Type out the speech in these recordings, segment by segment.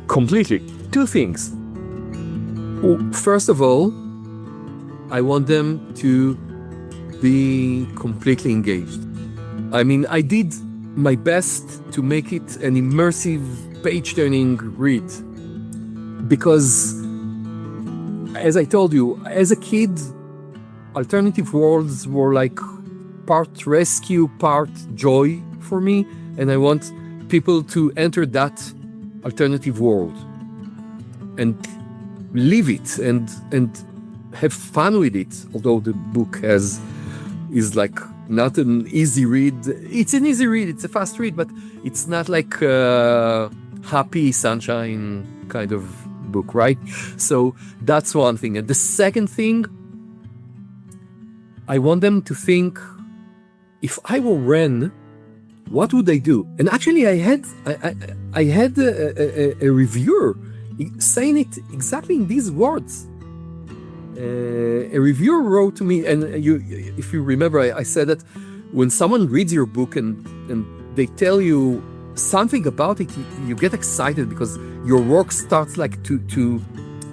Completely. Two things. First of all, I want them to be completely engaged. I mean, I did my best to make it an immersive, page-turning read. Because, as I told you, as a kid, alternative worlds were like part rescue, part joy for me. And I want people to enter that alternative world and live it and have fun with it. Although the book is like not an easy read. It's an easy read. It's a fast read, but it's not like a happy sunshine kind of book, right? So that's one thing. And the second thing, I want them to think, if I were Ren, what would I do? And actually, I had a reviewer saying it exactly in these words. A reviewer wrote to me, and if you remember, I said that when someone reads your book and they tell you something about it, you get excited because your work starts like to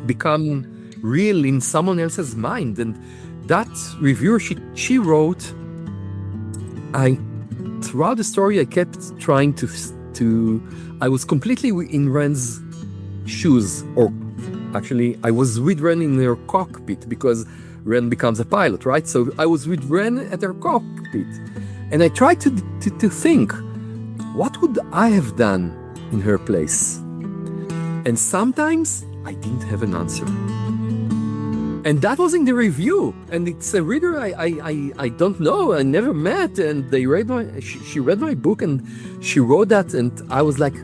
become real in someone else's mind. And that reviewer, she wrote, throughout the story, I kept trying I was completely in Ren's shoes, or actually, I was with Ren in her cockpit because Ren becomes a pilot, right? So I was with Ren at her cockpit, and I tried to think, what would I have done in her place? And sometimes I didn't have an answer. And that was in the review, and it's a reader I don't know, I never met, and she read my book and she wrote that, and I was like,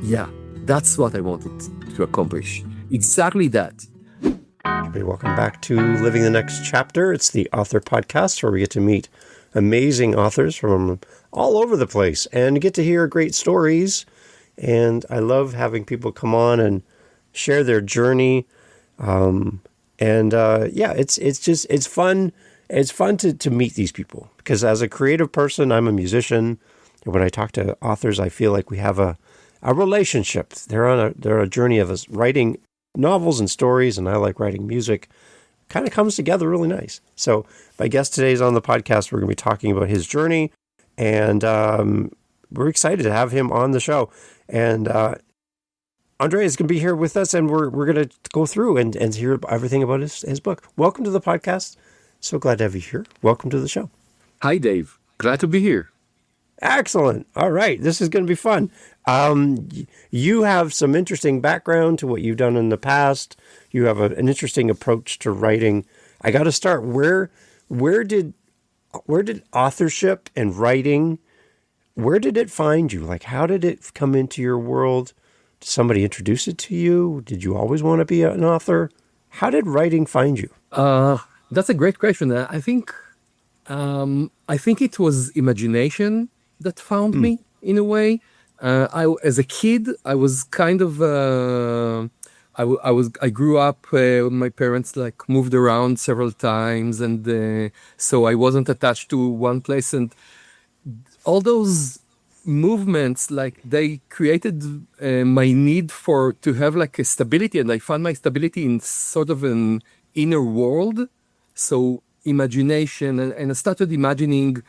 yeah, that's what I wanted to accomplish. Exactly that. Everybody, welcome back to Living the Next Chapter. It's the Author Podcast where we get to meet amazing authors from all over the place and get to hear great stories. And I love having people come on and share their journey. It's fun. It's fun to meet these people because as a creative person, I'm a musician. And when I talk to authors, I feel like we have a relationship. They're on a journey of us writing novels and stories, and I like writing music. Kind of comes together really nice. So my guest today is on the podcast. We're going to be talking about his journey, and we're excited to have him on the show. And Andrey is going to be here with us, and we're going to go through and hear everything about his book. Welcome to the podcast. So glad to have you here. Welcome to the show. Hi, Dave. Glad to be here. Excellent. All right. This is going to be fun. You have some interesting background to what you've done in the past. You have an interesting approach to writing. I got to start. Where did authorship and writing, where did it find you? Like, how did it come into your world? Did somebody introduce it to you? Did you always want to be an author? How did writing find you? That's a great question. I think it was imagination that found me in a way. As a kid, I was kind of I grew up my parents like moved around several times, and so I wasn't attached to one place, and all those movements, like, they created my need to have like a stability, and I found my stability in sort of an inner world. So imagination, and I started imagining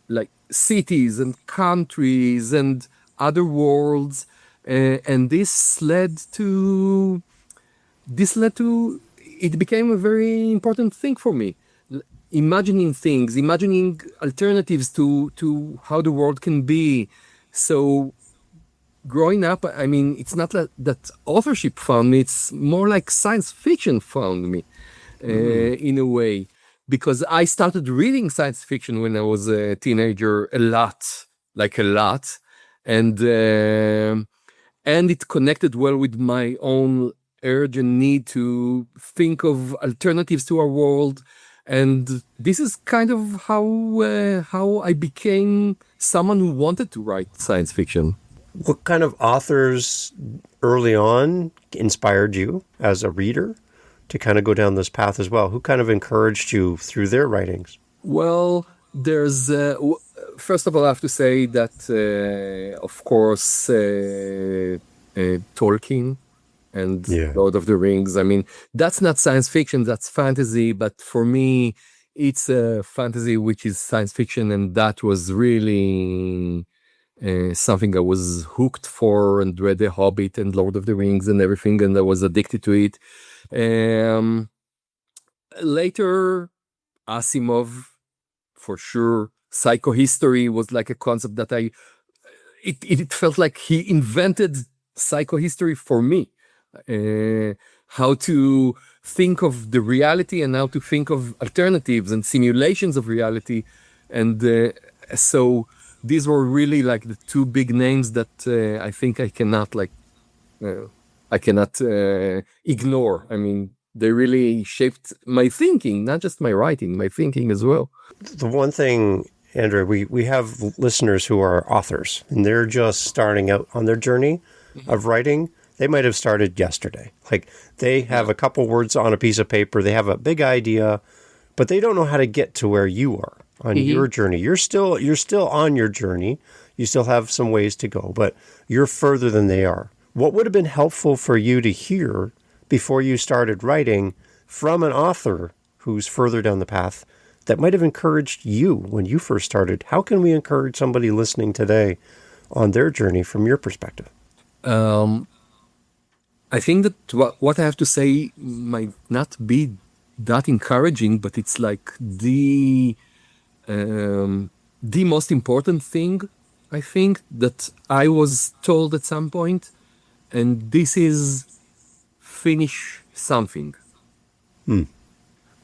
like cities and countries and other worlds, and this led to it became a very important thing for me. Imagining things, imagining alternatives to how the world can be. So growing up, I mean, it's not that authorship found me, it's more like science fiction found me in a way. Because I started reading science fiction when I was a teenager, a lot, and it connected well with my own urge and need to think of alternatives to our world, and this is kind of how I became someone who wanted to write science fiction. What kind of authors early on inspired you as a reader to kind of go down this path as well? Who kind of encouraged you through their writings? Well, there's, first of all, I have to say that, of course, Tolkien and Yeah. Lord of the Rings. I mean, that's not science fiction, that's fantasy, but for me, it's a fantasy which is science fiction, and that was really something I was hooked for, and read The Hobbit and Lord of the Rings and everything, and I was addicted to it. Um, Later, Asimov, for sure. Psychohistory was like a concept that it felt like he invented psychohistory for me. How to think of the reality and how to think of alternatives and simulations of reality. And so these were really like the two big names that I think I cannot ignore. I mean, they really shaped my thinking, not just my writing, my thinking as well. The one thing, Andrew, we have listeners who are authors, and they're just starting out on their journey of writing. They might have started yesterday. Like, they have a couple words on a piece of paper, they have a big idea, but they don't know how to get to where you are on your journey. You're still on your journey. You still have some ways to go, but you're further than they are. What would have been helpful for you to hear before you started writing from an author who's further down the path that might have encouraged you when you first started? How can we encourage somebody listening today on their journey from your perspective? I think that what I have to say might not be that encouraging, but it's like the most important thing, I think, that I was told at some point, and this is finish something.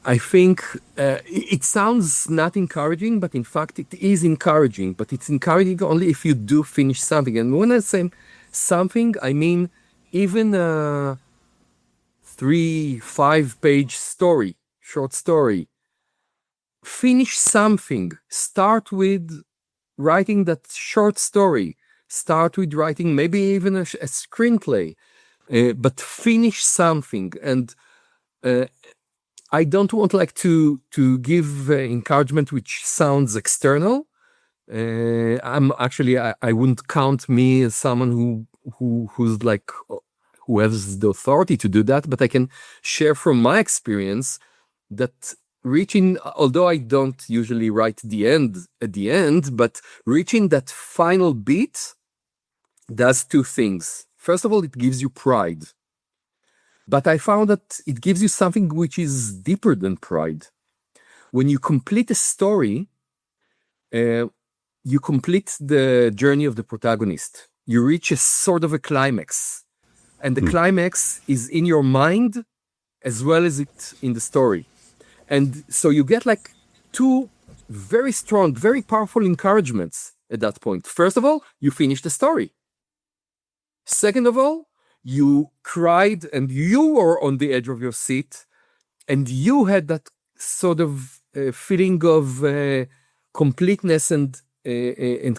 I think it sounds not encouraging, but in fact it is encouraging, but it's encouraging only if you do finish something. And when I say something, I mean even a 3-5 page story, short story. Finish something. Start with writing that short story. Start with writing maybe even a screenplay, but finish something. And I don't want like to give encouragement which sounds external. I wouldn't count me as someone who's like who has the authority to do that, but I can share from my experience that reaching, although I don't usually write the end at the end, but reaching that final beat does two things. First of all, it gives you pride. But I found that it gives you something which is deeper than pride. When you complete a story, you complete the journey of the protagonist. You reach a sort of a climax. And the climax is in your mind as well as it in the story. And so you get like two very strong, very powerful encouragements at that point. First of all, you finish the story. Second of all, you cried and you were on the edge of your seat and you had that sort of feeling of completeness and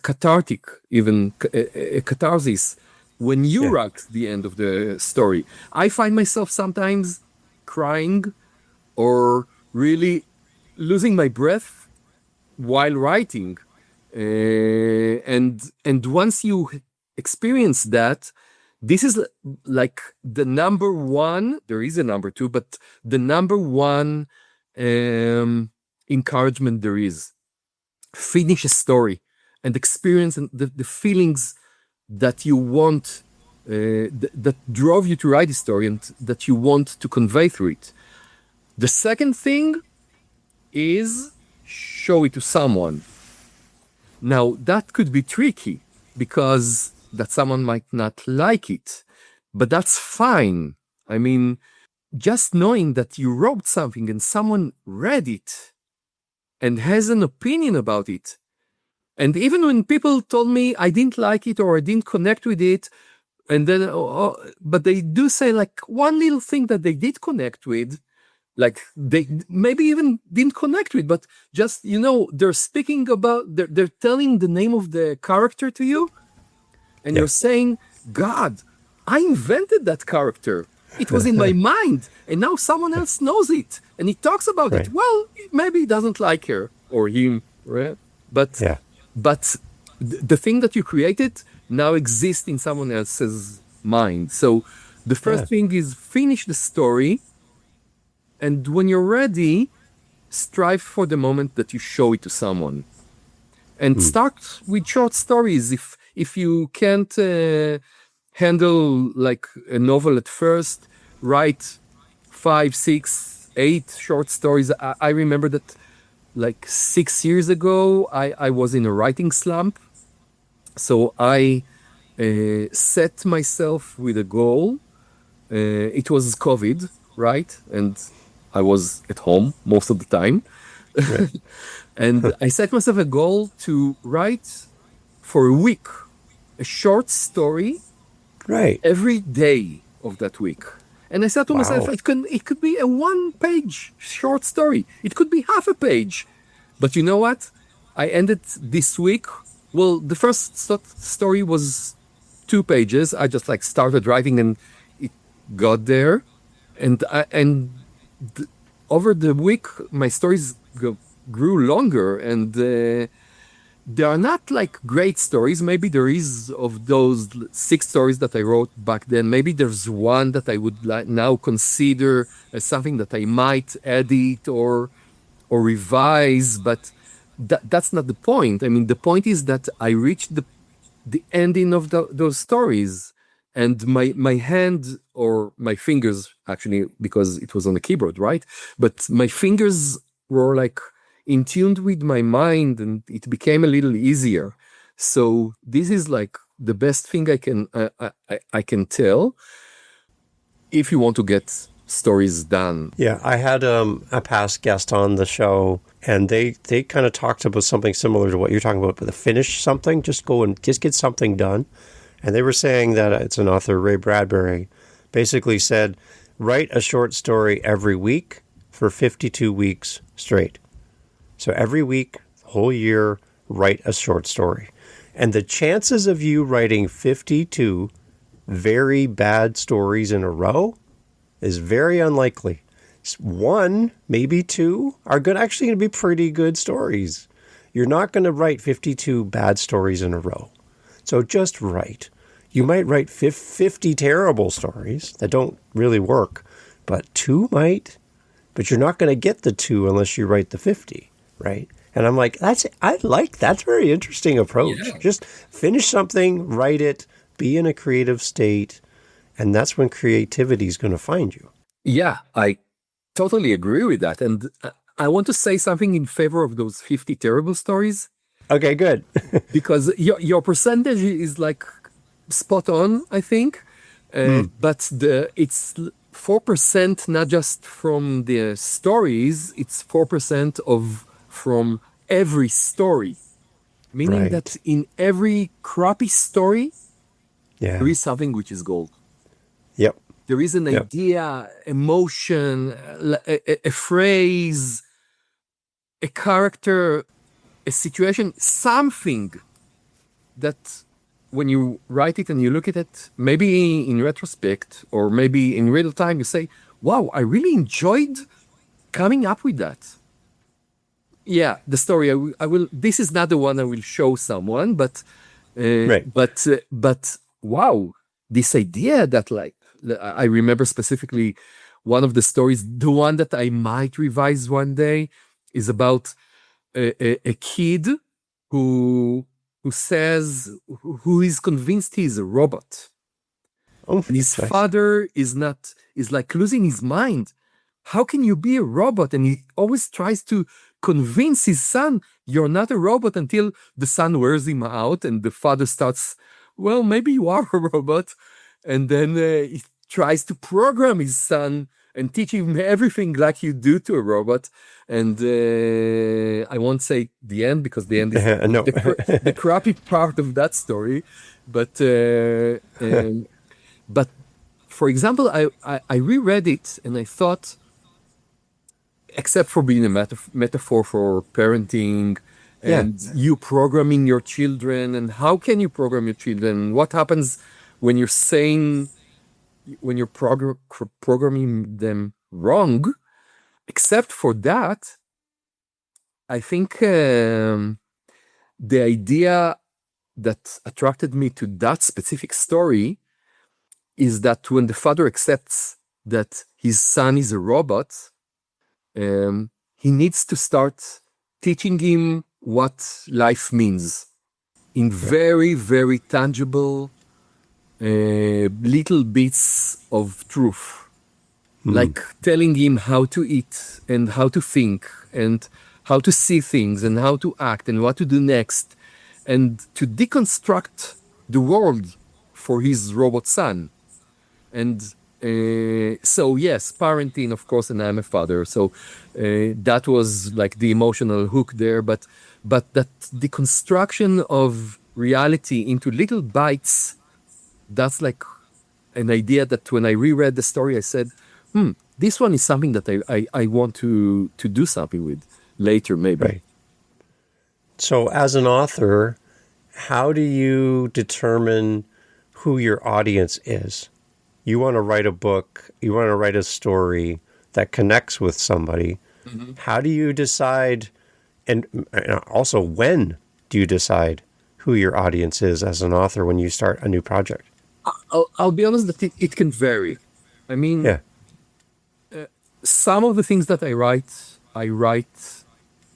cathartic, even catharsis, when you write the end of the story. I find myself sometimes crying or really losing my breath while writing. And once you experience that, this is like the number one, there is a number two, but the number one encouragement there is. Finish a story and experience the feelings that you want, that drove you to write a story and that you want to convey through it. The second thing is show it to someone. Now, that could be tricky because that someone might not like it, but that's fine. I mean, just knowing that you wrote something and someone read it and has an opinion about it. And even when people told me I didn't like it or I didn't connect with it, and then, but they do say like one little thing that they did connect with, like they maybe even didn't connect with, but just, they're speaking about, they're telling the name of the character to you. And you're saying, God, I invented that character. It was in my mind. And now someone else knows it. And he talks about it. Well, maybe he doesn't like her or him, right? But the thing that you created now exists in someone else's mind. So the first thing is finish the story, and when you're ready, strive for the moment that you show it to someone. And start with short stories. If you can't handle like a novel at first, write 5, 6, 8 short stories. I remember that like 6 years ago, I was in a writing slump. So I set myself with a goal. It was COVID, right? And I was at home most of the time. Right. And I set myself a goal to write for a week a short story Right. every day of that week. And I said to myself, Wow. it could be a 1-page short story. It could be half a page. But you know what? I ended this week. Well, the first story was 2 pages. I just like started writing and it got there. And over the week, my stories grew longer, and they are not like great stories. Maybe there is of those 6 stories that I wrote back then. Maybe there's one that I would now consider as something that I might edit or revise, but that's not the point. I mean, the point is that I reached the ending of those stories, and my hand or my fingers, actually, because it was on the keyboard, right? But my fingers were like in tuned with my mind, and it became a little easier. So this is like the best thing I can tell if you want to get stories done. Yeah, I had a past guest on the show, and they kind of talked about something similar to what you're talking about, but to finish something, just go and just get something done. And they were saying that it's an author, Ray Bradbury, basically said, write a short story every week for 52 weeks straight. So every week, whole year, write a short story. And the chances of you writing 52 very bad stories in a row is very unlikely. 1, maybe 2 are actually going to be pretty good stories. You're not going to write 52 bad stories in a row. So just write. You might write 50 terrible stories that don't really work, but 2 might. But you're not going to get the 2 unless you write the 50, right? And I'm like, that's a very interesting approach. Yeah. Just finish something, write it, be in a creative state, and that's when creativity is going to find you. Yeah, I totally agree with that. And I want to say something in favor of those 50 terrible stories, Okay, good. because your percentage is like spot on, I think. But it's 4% not just from the stories, it's 4% from every story. Meaning Right. that in every crappy story, Yeah. there is something which is gold. Yep. There is an Yep. idea, emotion, a phrase, a character, a situation, something that when you write it and you look at it, maybe in retrospect or maybe in real time, you say, wow, I really enjoyed coming up with that. Yeah, the story, I will this is not the one I will show someone, but Right. but wow, this idea that like I remember specifically one of the stories, the one that I might revise one day, is about a kid who says, who is convinced he's a robot, Oh, and his nice. father is like losing his mind. How can you be a robot? And he always tries to convince his son, you're not a robot, until the son wears him out and the father starts, well, maybe you are a robot. And then he tries to program his son and teach him everything like you do to a robot. And I won't say the end, because the end is No. the crappy part of that story. But for example, I reread it and I thought, except for being a metaphor for parenting Yeah. and you programming your children, and how can you program your children? What happens when you're saying, when you're programming them wrong? Except for that, I think the idea that attracted me to that specific story is that when the father accepts that his son is a robot, he needs to start teaching him what life means in very, very tangible little bits of truth, like telling him how to eat and how to think and how to see things and how to act and what to do next, and to deconstruct the world for his robot son. And so yes, parenting, of course, and I'm a father, so that was like the emotional hook there. But that deconstruction of reality into little bites, that's like an idea that when I reread the story, I said, this one is something that I want to do something with later, maybe. Right. So as an author, how do you determine who your audience is? You want to write a book, you want to write a story that connects with somebody. How do you decide, and also when do you decide who your audience is as an author when you start a new project? I'll be honest that it can vary. I mean, Yeah. some of the things that I write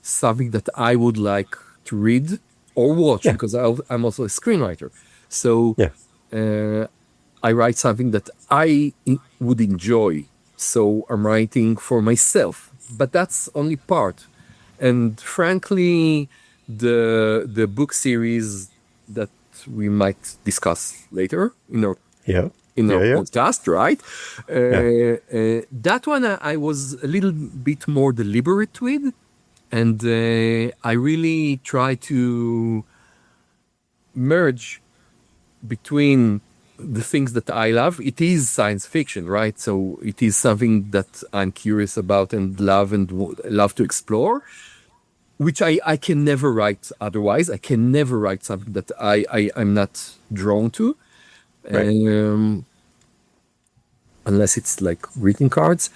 something that I would like to read or watch, Yeah. because I'm also a screenwriter. So Yeah. I write something that I would enjoy. So I'm writing for myself, but that's only part. And frankly, the book series that we might discuss later Yeah. in our Yeah. podcast, right? Yeah. That one I was a little bit more deliberate with, and I really try to merge between the things that I love. It is science fiction, right? So it is something that I'm curious about and love to explore, which I can never write otherwise. I can never write something that I'm not drawn to. Right. Unless it's like greeting cards.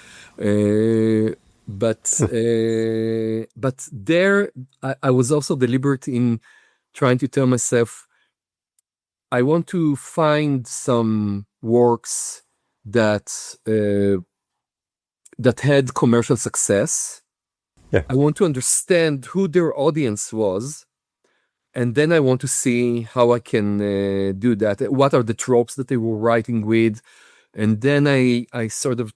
But there, I was also deliberate in trying to tell myself, I want to find some works that that had commercial success. Yeah. I want to understand who their audience was, and then I want to see how I can do that. What are the tropes that they were writing with? And then I sort of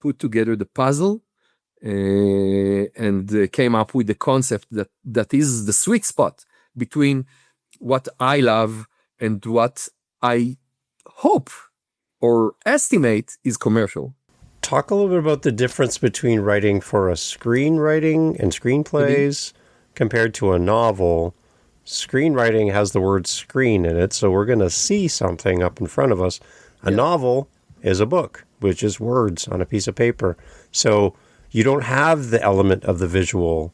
put together the puzzle and came up with the concept that is the sweet spot between what I love and what I hope or estimate is commercial. Talk a little bit about the difference between writing for a screenwriting and screenplays compared to a novel. Screenwriting has the word screen in it, so we're going to see something up in front of us. A novel is a book, which is words on a piece of paper. So you don't have the element of the visual.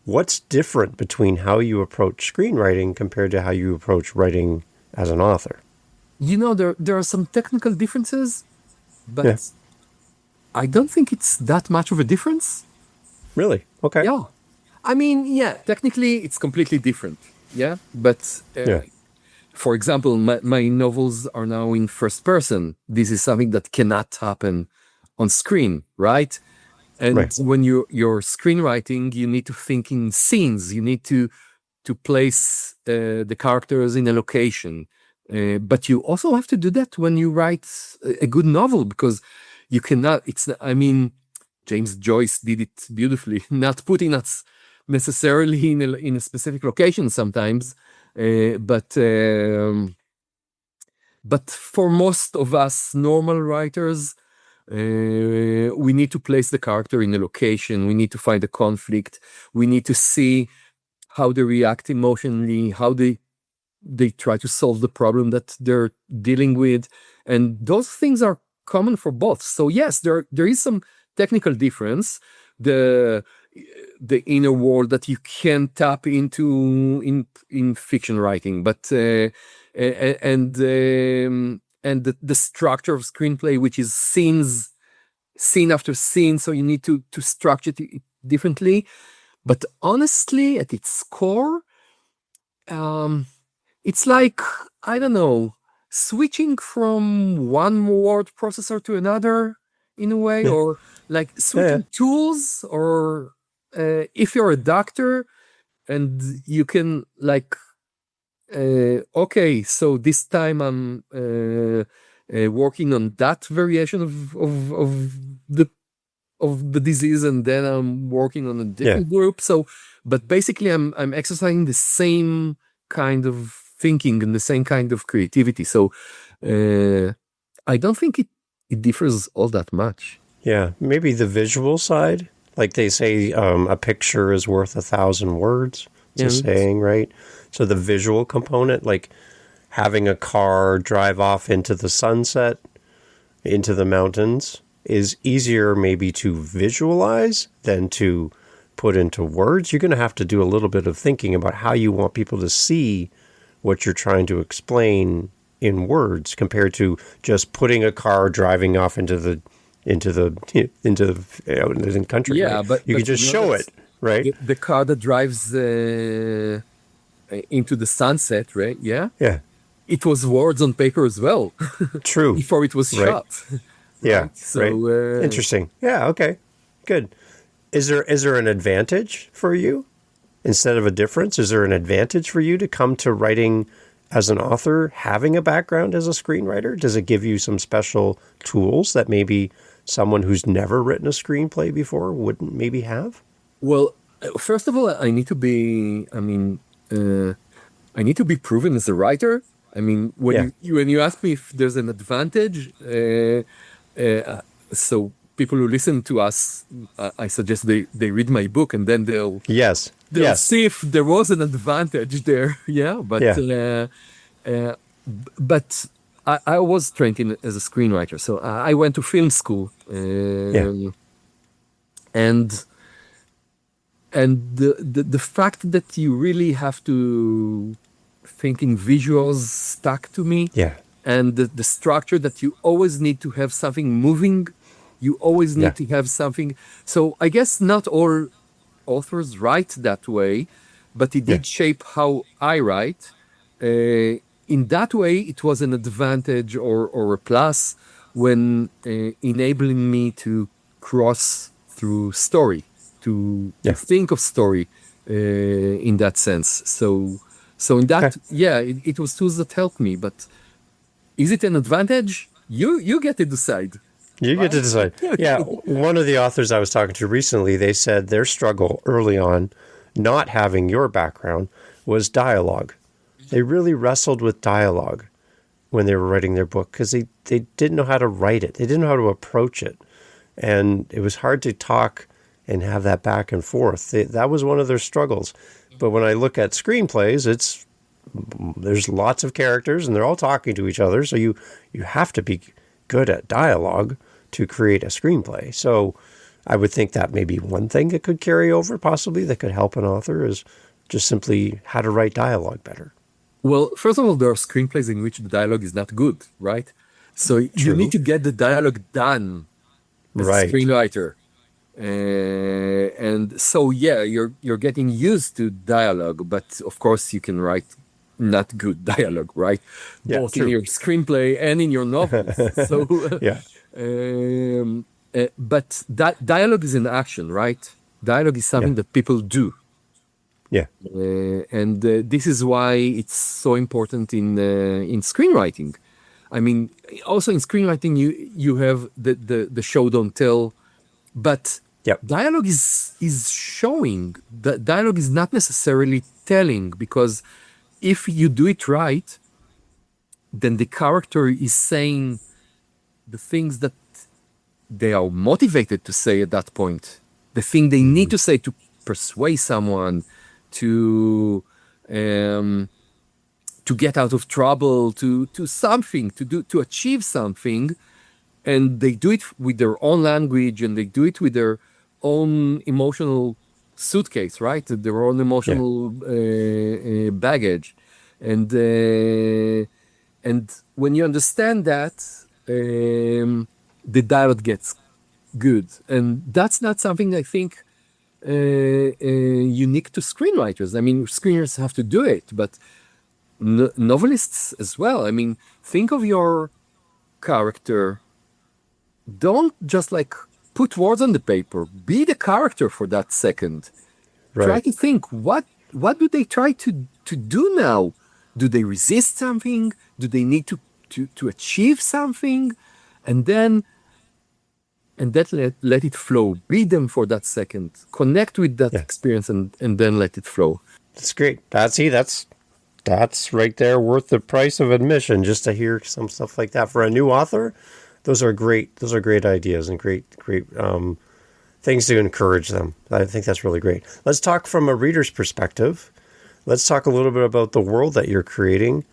What's different between how you approach screenwriting compared to how you approach writing as an author? You know, there are some technical differences, but I don't think it's that much of a difference. Really? Okay. Yeah. I mean, technically it's completely different. Yeah. But for example, my novels are now in first person. This is something that cannot happen on screen, right? And when you're screenwriting, you need to think in scenes. You need to place the characters in a location. But you also have to do that when you write a good novel, because you cannot, I mean, James Joyce did it beautifully, not putting us necessarily in a specific location sometimes, but for most of us normal writers, we need to place the character in a location. We need to find a conflict. We need to see how they react emotionally, how they try to solve the problem that they're dealing with. And those things are common for both. So yes, there is some technical difference. The inner world that you can tap into in fiction writing, but and the structure of screenplay, which is scene after scene, so you need to structure it differently. But honestly, at its core, it's like, I don't know, switching from one word processor to another in a way, Yeah. or like switching tools, or if you're a doctor and you can like, okay, so this time I'm working on that variation the of the disease, and then I'm working on a different group. So, but basically, I'm exercising the same kind of thinking and the same kind of creativity. So, I don't think it differs all that much. Yeah, maybe the visual side, like they say, a picture is worth 1,000 words. It's a saying, right? So the visual component, like having a car drive off into the sunset, into the mountains, is easier maybe to visualize than to put into words. You're going to have to do a little bit of thinking about how you want people to see what you're trying to explain in words compared to just putting a car driving off into the country. Yeah, right? but you can just show it, right? The car that drives into the sunset, right? Yeah, Yeah, it was words on paper as well. true. Before it was Right. shot. Yeah, Right? So right. Interesting. Yeah, okay, good. Is there an advantage for you instead of a difference? Is there an advantage for you to come to writing as an author, having a background as a screenwriter? Does it give you some special tools that maybe someone who's never written a screenplay before wouldn't maybe have? Well, first of all, I need to be. I mean, I need to be proven as a writer. I mean, when you ask me if there's an advantage, so people who listen to us, I suggest they read my book, and then they'll see if there was an advantage there. Yeah, but I was trained as a screenwriter, so I went to film school, and the fact that you really have to thinking visuals stuck to me. Yeah. And the structure that you always need to have something moving, you always need to have something. So I guess not all authors write that way, but it did shape how I write. In that way, it was an advantage or a plus when enabling me to cross through story, to think of story in that sense. So in that, it was tools that helped me. But is it an advantage? You get to decide. You get to decide. Yeah, one of the authors I was talking to recently, they said their struggle early on, not having your background, was dialogue. They really wrestled with dialogue when they were writing their book because they didn't know how to write it. They didn't know how to approach it. And it was hard to talk and have that back and forth. That was one of their struggles. But when I look at screenplays, there's lots of characters and they're all talking to each other. So you have to be good at dialogue to create a screenplay. So I would think that maybe one thing that could carry over possibly that could help an author is just simply how to write dialogue better. Well, first of all, there are screenplays in which the dialogue is not good, right? So you need to get the dialogue done as a screenwriter. And so, you're getting used to dialogue, but of course you can write not good dialogue, right? Both in your screenplay and in your novels. So, but that dialogue is an action, right? Dialogue is something that people do. Yeah. And this is why it's so important in screenwriting. I mean, also in screenwriting, you have the show don't tell, but dialogue is showing. The dialogue is not necessarily telling, because if you do it right, then the character is saying the things that they are motivated to say at that point, the thing they need to say to persuade someone, to get out of trouble, to something, to achieve something. And they do it with their own language, and they do it with their own emotional suitcase, right? Their own emotional baggage. And when you understand that, the dialogue gets good. And that's not something I think unique to screenwriters. I mean, screenwriters have to do it, but novelists as well. I mean, think of your character. Don't just like put words on the paper. Be the character for that second. Try Right. to think what do they try to do now? Do they resist something? Do they need to achieve something? And then and that let it flow. Be them for that second. Connect with that Yeah. experience and then let it flow. That's great. That's right there worth the price of admission just to hear some stuff like that for a new author. Those are great. Those are great ideas and great things to encourage them. I think that's really great. Let's talk from a reader's perspective. Let's talk a little bit about the world that you're creating.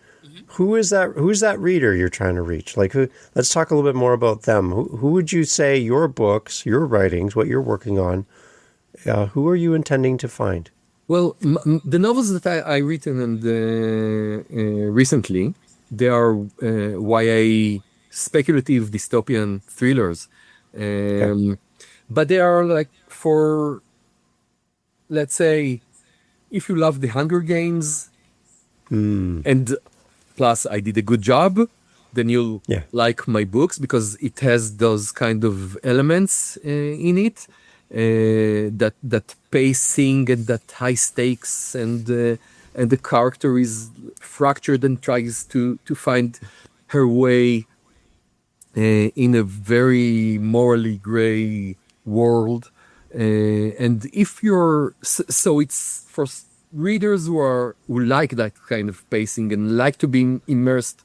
Who's that reader you're trying to reach? Like let's talk a little bit more about them. Who would you say your books, your writings, what you're working on, who are you intending to find? Well, the novels that I written and recently, they are YA speculative dystopian thrillers, Okay. but they are like for, let's say, if you love the Hunger Games, and plus I did a good job, then you'll Yeah. like my books because it has those kind of elements in it, that pacing and that high stakes, and the character is fractured and tries to find her way in a very morally gray world. And if you're so it's for readers who like that kind of pacing and like to be immersed.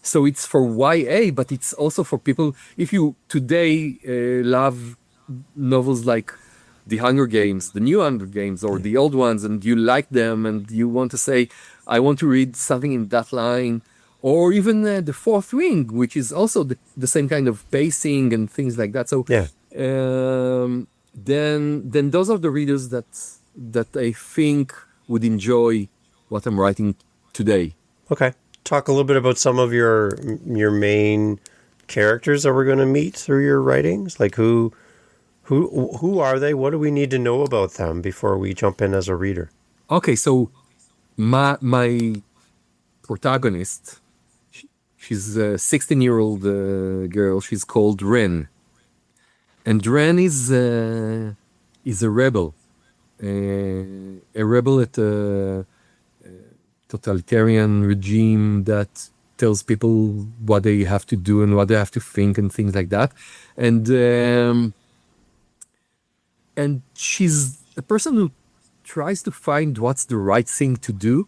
So it's for YA, but it's also for people. If you today love novels like The Hunger Games, the new Hunger Games, or the old ones, and you like them, and you want to say, I want to read something in that line, or even The Fourth Ring, which is also the same kind of pacing and things like that. So Yeah. then those are the readers that I think would enjoy what I'm writing today. Okay. Talk a little bit about some of your main characters that we're going to meet through your writings. Like who are they? What do we need to know about them before we jump in as a reader? Okay, so my protagonist, she's a 16-year-old girl. She's called Ren, and Ren is a rebel, a rebel at a totalitarian regime that tells people what they have to do and what they have to think and things like that, and she's a person who tries to find what's the right thing to do,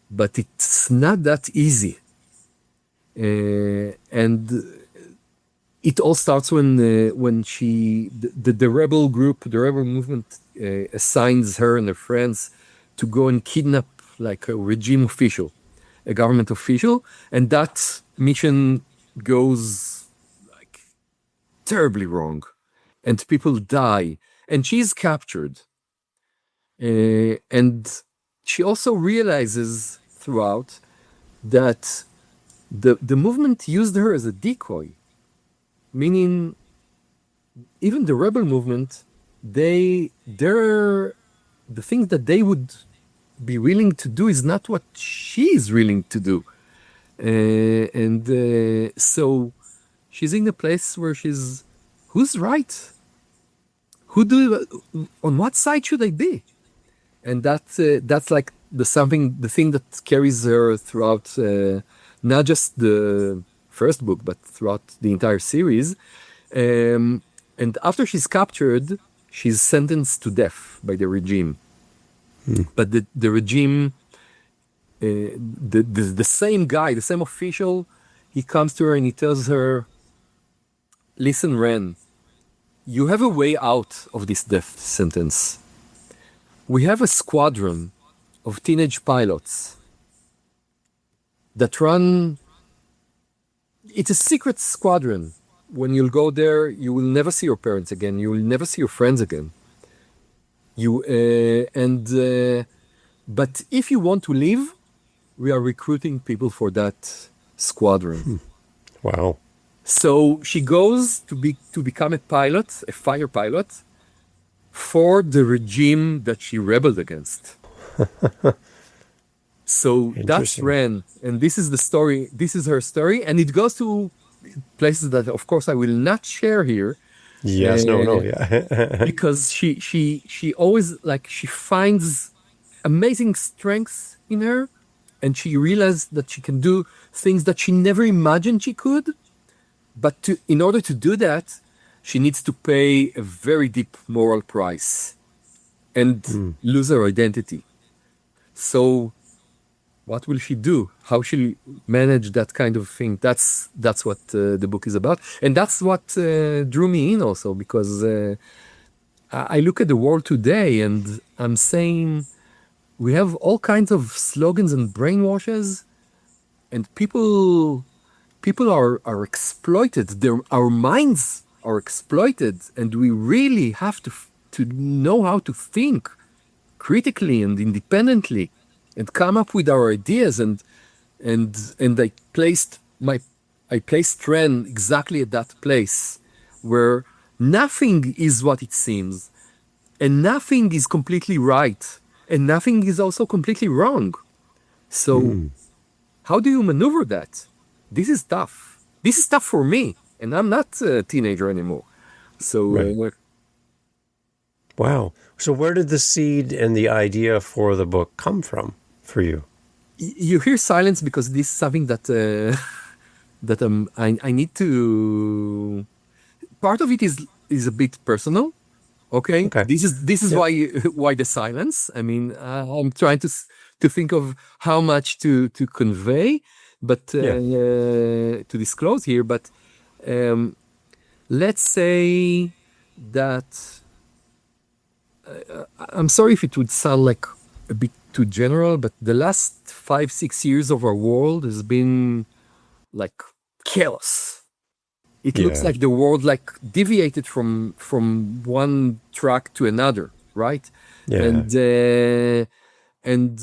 but it's not that easy. And it all starts when the rebel group, the rebel movement, assigns her and her friends to go and kidnap like a regime official, a government official, and that mission goes like terribly wrong, and people die, and she's captured. And she also realizes throughout that the movement used her as a decoy, meaning even the rebel movement, they're the things that they would be willing to do is not what she's willing to do. And so she's in a place where who's right? On what side should I be? And that's like the thing that carries her throughout, not just the first book, but throughout the entire series. And after she's captured, she's sentenced to death by the regime. But the regime, the same guy, the same official, he comes to her and he tells her, "Listen, Ren, you have a way out of this death sentence. We have a squadron of teenage pilots that run. It's a secret squadron. When you'll go there, you will never see your parents again. You will never see your friends again. But if you want to leave, we are recruiting people for that squadron." Wow. So she goes to become a pilot, a fighter pilot, for the regime that she rebelled against. So that's Interesting. Ren, and this is the story. This is her story, and it goes to places that, of course, I will not share here, Yes, no, no, uh, yeah. because she always like she finds amazing strengths in her, and she realized that she can do things that she never imagined she could. But in order to do that, she needs to pay a very deep moral price and Mm, lose her identity. So what will she do? How she'll manage that kind of thing? That's what the book is about, and that's what drew me in also, because I look at the world today and I'm saying we have all kinds of slogans and brainwashes, and people are exploited. Our minds are exploited, and we really have to know how to think critically and independently and come up with our ideas. And I placed Ren exactly at that place where nothing is what it seems, and nothing is completely right, and nothing is also completely wrong. So mm, how do you maneuver that? This is tough. This is tough for me, and I'm not a teenager anymore. So right. Wow. So where did the seed and the idea for the book come from for you? you hear silence because this is something that I need to. Part of it is a bit personal. Okay, Okay. this is Yep. why the silence. I mean, I'm trying to think of how much to convey, but Yeah. to disclose here. But um, let's say that I'm sorry if it would sound like a bit too general, but the last 5-6 years of our world has been like chaos. It looks Yeah. like the world like deviated from one track to another, right? Yeah. And and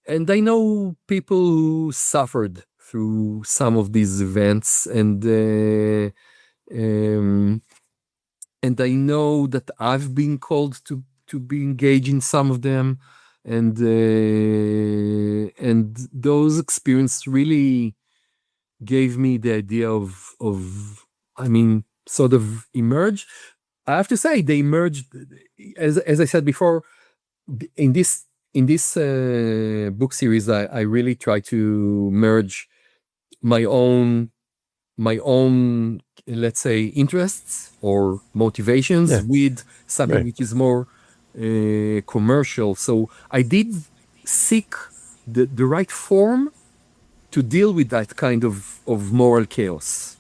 and I know people who suffered through some of these events, um, and I know that I've been called to be engaged in some of them, and those experiences really gave me the idea of I mean, sort of emerge. I have to say they emerged, as I said before, in this book series. I really try to merge my own my own let's say interests or motivations Yeah. with something Right. which is more commercial. So I did seek the right form to deal with that kind of moral chaos.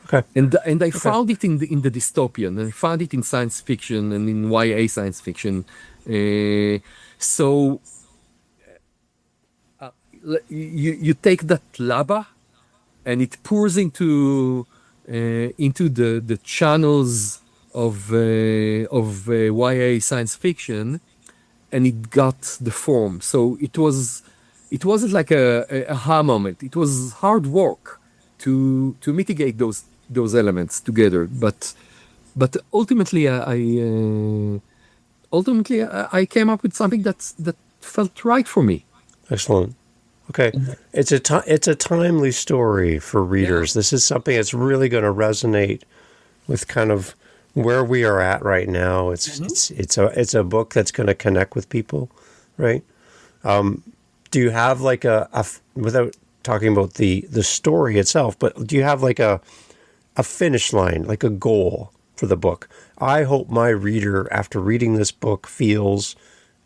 Okay. And I Okay. found it in the dystopian, and I found it in science fiction and in YA science fiction. So you take that lava and it pours into the channels of YA science fiction, and it got the form. So it wasn't like a aha moment. It was hard work to mitigate those elements together. But ultimately I came up with something that felt right for me. Excellent. Okay. It's a timely story for Yeah. readers. This is something that's really going to resonate with kind of where we are at right now. It's a book that's going to connect with people, right? Do you have like without talking about the story itself, but do you have like a finish line, like a goal for the book? I hope my reader, after reading this book, feels,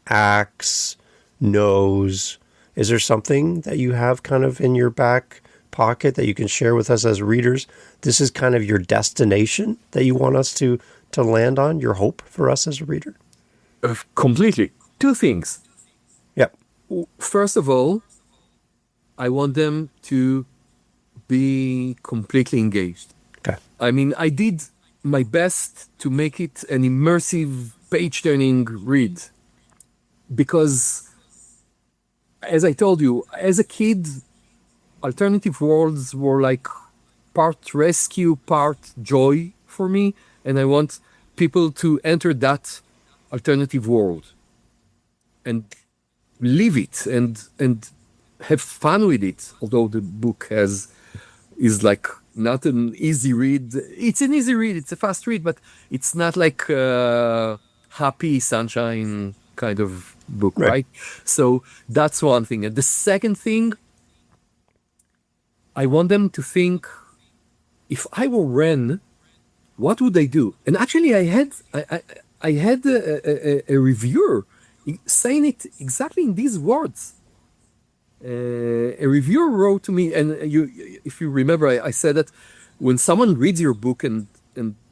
acts, knows. Is there something that you have kind of in your back pocket that you can share with us as readers? This is kind of your destination that you want us to land on, your hope for us as a reader? Completely. Two things. Yep. First of all, I want them to be completely engaged. Okay. I mean, I did my best to make it an immersive, page-turning read because, as I told you, as a kid, alternative worlds were like part rescue, part joy for me, and I want people to enter that alternative world. And live it and have fun with it. Although the book is like not an easy read. It's an easy read. It's a fast read, but it's not like happy sunshine kind of book, Right. right? So that's one thing. And the second thing, I want them to think, if I were Ren, what would I do? And actually, I had a reviewer saying it exactly in these words. A reviewer wrote to me, and if you remember, I said that when someone reads your book and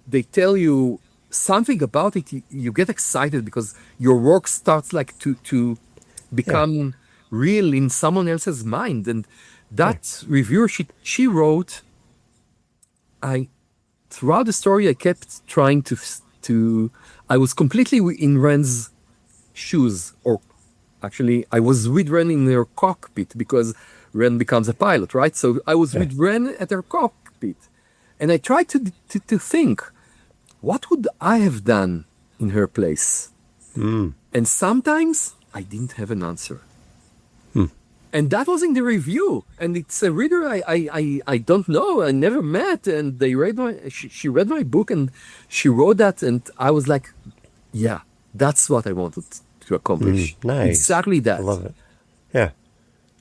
they tell you something about it, you get excited because your work starts like to Yeah. become real in someone else's mind. And that reviewer, she wrote, I throughout the story, I kept trying to I was completely in Ren's shoes, or actually, I was with Ren in her cockpit because Ren becomes a pilot, right? So I was with Ren at her cockpit, and I tried to think, what would I have done in her place? And sometimes I didn't have an answer. And that was in the review, and it's a reader I don't know, I never met, and she read my book and she wrote that, and I was like, yeah, that's what I wanted to accomplish. Nice. Exactly that. I love it. Yeah.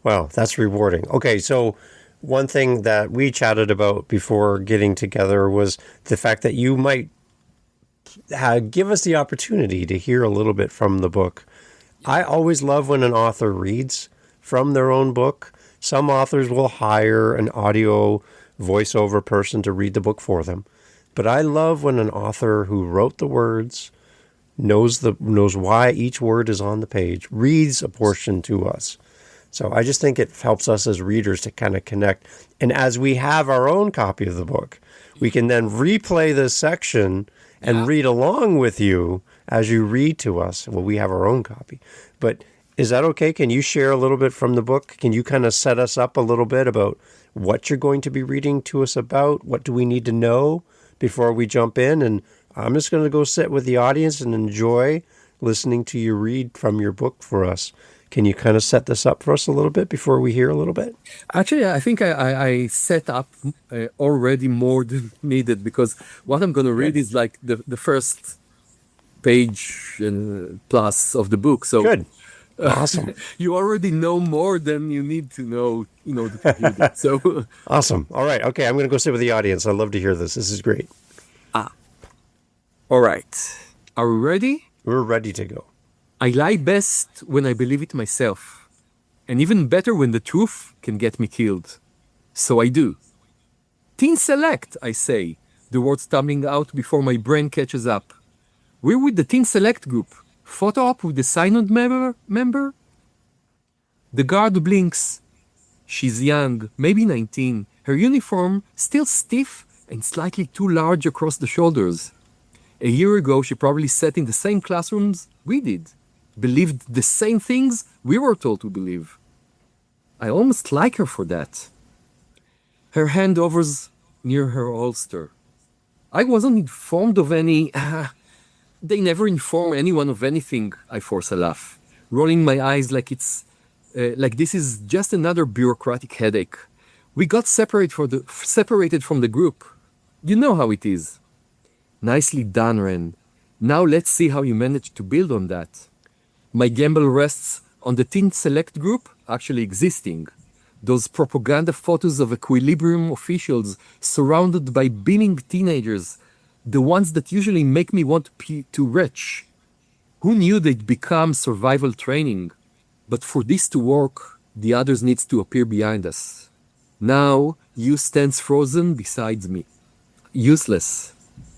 Wow, that's rewarding. Okay, so one thing that we chatted about before getting together was the fact that you might give us the opportunity to hear a little bit from the book. I always love when an author reads from their own book. Some authors will hire an audio voiceover person to read the book for them. But I love when an author who wrote the words, knows why each word is on the page, reads a portion to us. So I just think it helps us as readers to kind of connect. And as we have our own copy of the book, we can then replay this section and read along with you as you read to us. Well, we have our own copy. But is that okay? Can you share a little bit from the book? Can you kind of set us up a little bit about what you're going to be reading to us about? What do we need to know before we jump in? And I'm just going to go sit with the audience and enjoy listening to you read from your book for us. Can you kind of set this up for us a little bit before we hear a little bit? Actually, I think I set up already more than needed, because what I'm going to read is like the first page plus of the book. So Good. Awesome. you already know more than you need to know in order to read it. So Awesome. All right. Okay, I'm going to go sit with the audience. I'd love to hear this. This is great. all right, are we ready? We're ready to go. I lie best when I believe it myself, and even better when the truth can get me killed. So I do. Teen Select, I say, the word stumbling out before my brain catches up. We're with the Teen Select group. Photo op with the synod member? The guard blinks. She's young, maybe 19. Her uniform still stiff and slightly too large across the shoulders. A year ago, she probably sat in the same classrooms we did, believed the same things we were told to believe. I almost like her for that. Her hand hovers near her holster. I wasn't informed of any... they never inform anyone of anything, I force a laugh, rolling my eyes like like this is just another bureaucratic headache. We got separated from the group. You know how it is. Nicely done, Ren. Now let's see how you managed to build on that. My gamble rests on the Teen Select group actually existing. Those propaganda photos of equilibrium officials surrounded by beaming teenagers, the ones that usually make me want to retch. Who knew they'd become survival training? But for this to work, the others needs to appear behind us. Now, you stands frozen beside me. Useless.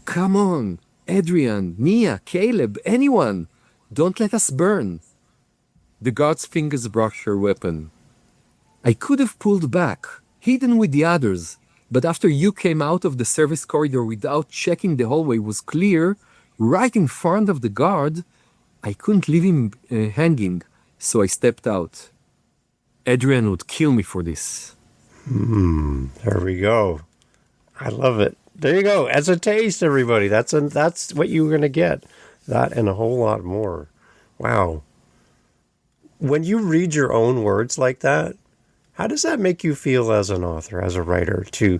Come on, Adrian, Nia, Caleb, anyone. Don't let us burn. The guard's fingers brush her weapon. I could have pulled back, hidden with the others, but after you came out of the service corridor without checking the hallway was clear, right in front of the guard, I couldn't leave him hanging, so I stepped out. Adrian would kill me for this. There we go. I love it. There you go. As a taste, everybody. That's what you're going to get. That and a whole lot more. Wow. When you read your own words like that, how does that make you feel as an author, as a writer, to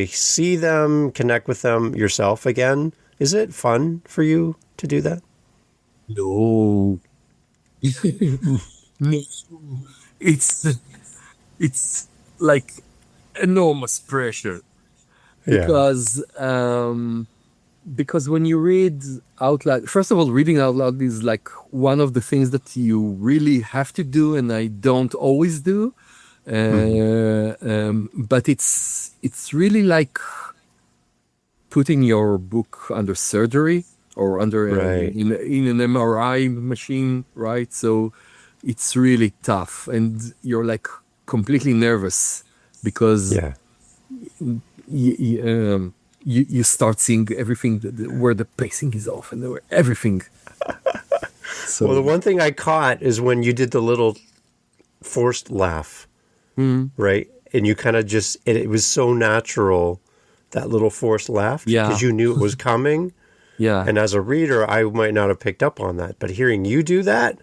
see them, connect with them yourself again? Is it fun for you to do that? No. No. It's it's like enormous pressure Yeah. because when you read out loud, first of all, reading out loud is like one of the things that you really have to do, and I don't always do. Hmm. But it's really like putting your book under surgery or under Right. in an MRI machine, right? So it's really tough, and you're like completely nervous because Yeah. you start seeing everything where the pacing is off and where everything. Well, the So one thing I caught is when you did the little forced laugh, mm, right? And you kind of just, it was so natural, that little forced laugh, yeah, because you knew it was coming. yeah, And as a reader, I might not have picked up on that. But hearing you do that,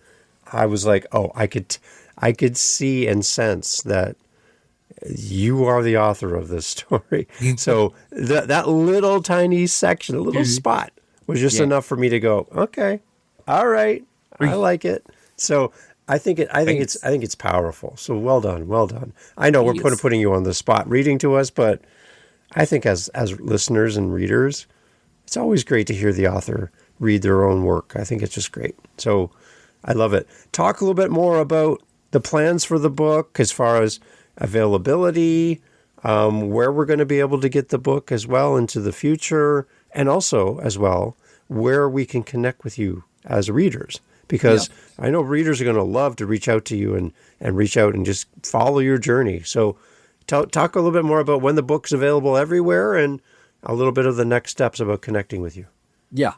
I was like, oh, I could see and sense that you are the author of this story. So that little tiny section, a little spot was just yeah. enough for me to go, okay, all right, I like it. So Thanks. I think it's powerful. So well done, well done. I know we're Yes. putting you on the spot reading to us, but I think as listeners and readers, it's always great to hear the author read their own work. I think it's just great. So I love it. Talk a little bit more about the plans for the book as far as availability, where we're going to be able to get the book as well into the future, and also as well where we can connect with you as readers. Yeah. Because I know readers are going to love to reach out to you and reach out and just follow your journey. So talk a little bit more about when the book's available everywhere and a little bit of the next steps about connecting with you. Yeah.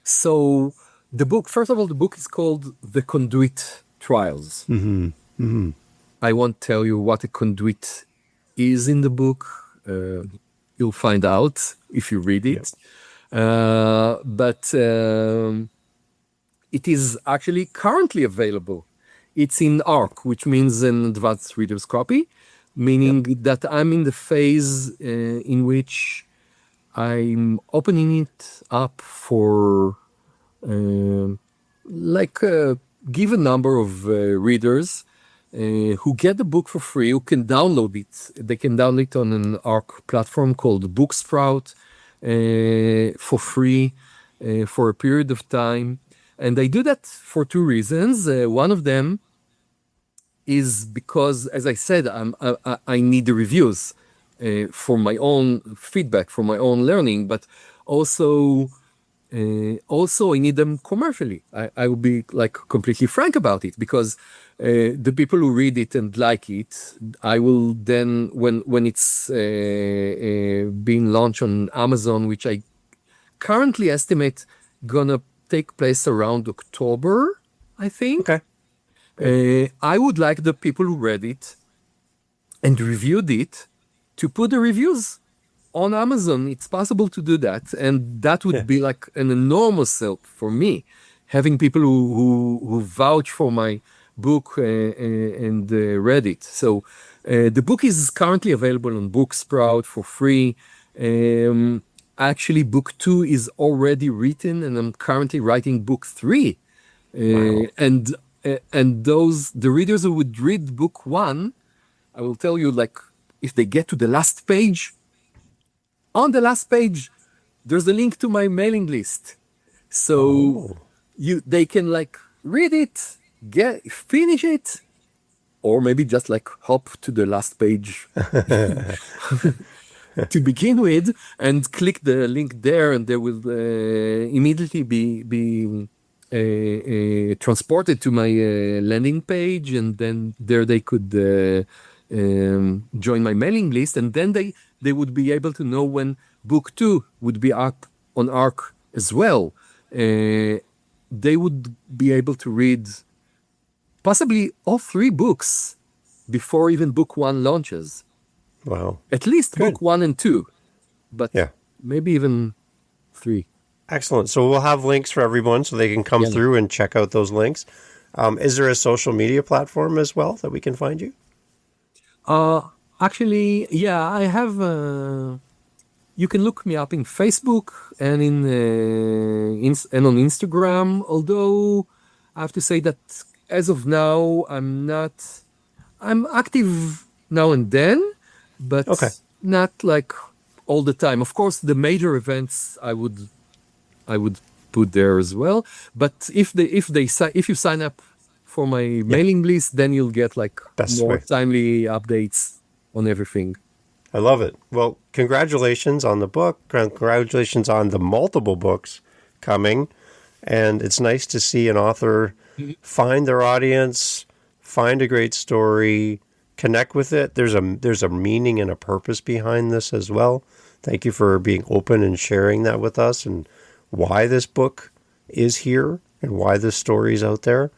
So the book, first of all, the book is called The Conduit Trials. Mm-hmm. Mm-hmm. I won't tell you what a conduit is in the book. Uh, you'll find out if you read Yep. it. But it is actually currently available. It's in ARC, which means an advanced reader's copy, Yep. meaning that I'm in the phase in which I'm opening it up for um like give a number of readers who get the book for free, who can download it. They can download it on an ARC platform called Booksprout for free for a period of time. And I do that for two reasons. One of them is because, as I said, I need the reviews for my own feedback, for my own learning, but also also I need them commercially. I will be like completely frank about it because the people who read it and like it, I will then when it's being launched on Amazon, which I currently estimate gonna take place around October, I think. Okay. Good. I would like the people who read it and reviewed it to put the reviews on Amazon. It's possible to do that, and that would Yeah. be like an enormous help for me, having people who vouch for my book and read it. So the book is currently available on Booksprout for free. Actually, book two is already written, and I'm currently writing book three. Wow. And those the readers who would read book one, I will tell you, like, if they get to the last page, on the last page, there's a link to my mailing list. So Oh. they can like read it, finish it, or maybe just like hop to the last page to begin with and click the link there, and they will immediately be transported to my landing page, and then there they could join my mailing list, and then they would be able to know when book two would be up on ARC as well. They would be able to read possibly all three books before even book one launches. Wow. At least Good. book one and two, but Yeah. maybe even three. Excellent. So we'll have links for everyone so they can come Yeah. through and check out those links. Is there a social media platform as well that we can find you? Actually, yeah, I have. You can look me up in Facebook and and on Instagram. Although I have to say that as of now, I'm not. I'm active now and then, but Okay. not like all the time. Of course, the major events I would put there as well. But if you sign up for my mailing list, then you'll get like Best more way. timely updates on everything. I love it. Well, congratulations on the book. Congratulations on the multiple books coming. And it's nice to see an author find their audience, find a great story, connect with it. There's a meaning and a purpose behind this as well. Thank you for being open and sharing that with us and why this book is here and why this story is out there.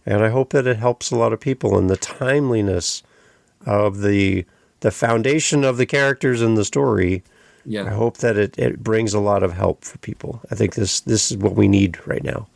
And I hope that it helps a lot of people, and the timeliness of the foundation of the characters in the story. Yeah. I hope that it brings a lot of help for people. I think this is what we need right now.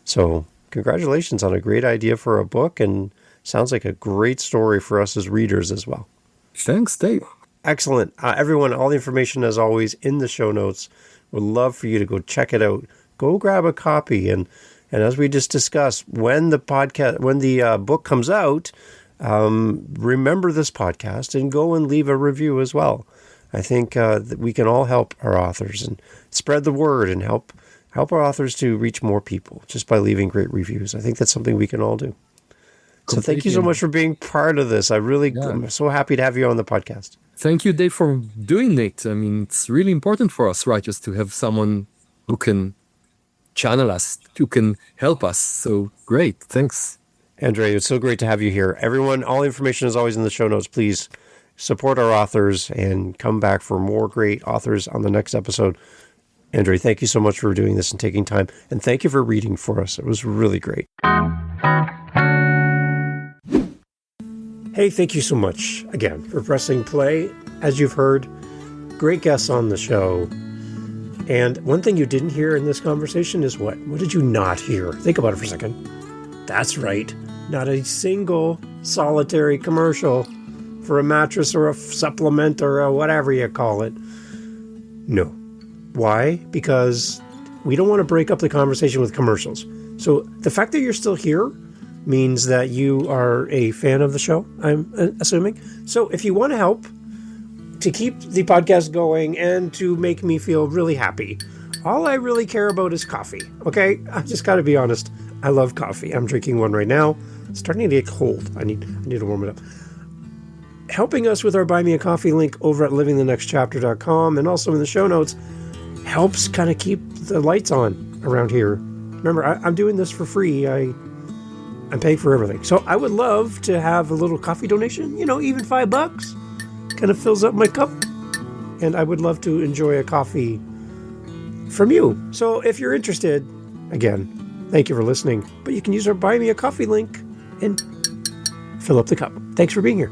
So congratulations on a great idea for a book, and sounds like a great story for us as readers as well. Thanks, Dave. Excellent. Everyone, all the information as always in the show notes. Would love for you to go check it out. Go grab a copy, and as we just discussed, when the book comes out, remember this podcast and go and leave a review as well. I think that we can all help our authors and spread the word and help our authors to reach more people just by leaving great reviews. I think that's something we can all do. So thank you so much for being part of this. I'm so happy to have you on the podcast. Thank you, Dave, for doing it. I mean, it's really important for us writers to have someone who can channel us, who can help us. So great. Thanks. Andrey, it's so great to have you here. Everyone, all information is always in the show notes. Please support our authors and come back for more great authors on the next episode. Andrey, thank you so much for doing this and taking time. And thank you for reading for us. It was really great. Hey, thank you so much again for pressing play. As you've heard, great guests on the show. And one thing you didn't hear in this conversation is what? What did you not hear? Think about it for a second. That's right. Not a single solitary commercial for a mattress or a supplement or a whatever you call it. No. Why? Because we don't want to break up the conversation with commercials. So the fact that you're still here means that you are a fan of the show, I'm assuming. So if you want to help to keep the podcast going and to make me feel really happy, all I really care about is coffee, okay? I just got to be honest. I love coffee. I'm drinking one right now. It's starting to get cold. I need to warm it up. Helping us with our Buy Me a Coffee link over at livingthenextchapter.com and also in the show notes helps kind of keep the lights on around here. Remember, I'm doing this for free. I'm paying for everything. So I would love to have a little coffee donation, even $5 kind of fills up my cup. And I would love to enjoy a coffee from you. So if you're interested, again, thank you for listening. But you can use our Buy Me a Coffee link and fill up the cup. Thanks for being here.